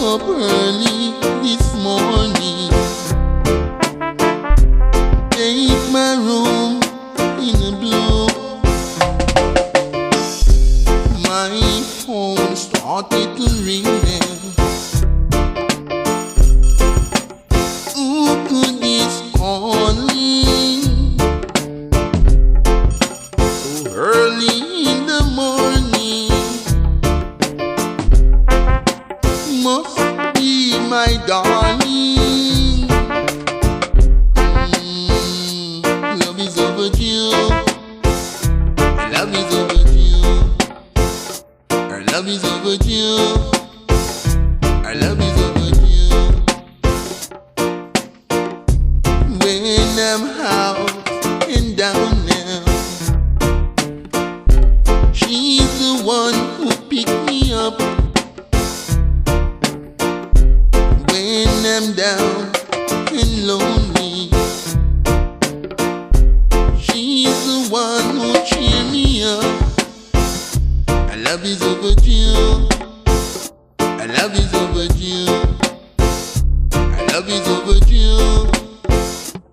up early this morning, take my room in the blue. My phone started to ring then. Who could this calling so early in the morning? Must be my darling. Love is overdue. Love is overdue. Our love is overdue. Our love is overdue. When I'm out and down now, she's the one who picked me up. When I'm down and lonely, she's the one who cheer me up. Our love is overdue. Our love is overdue. Our love is overdue.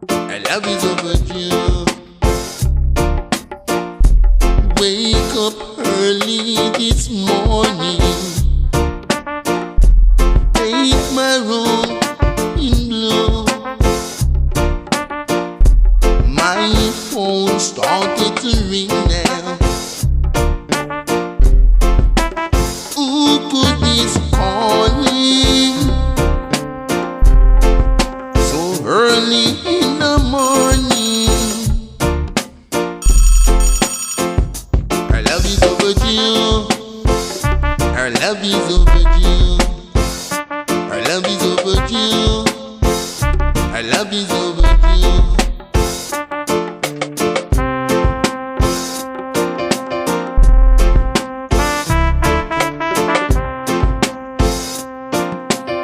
Our love is overdue. Wake up early this morning, take my room in blue. My phone started to ring now. Who could this calling so early in the morning? Our love is overdue. Our love is overdue. Our love is overdue. Our love is overdue.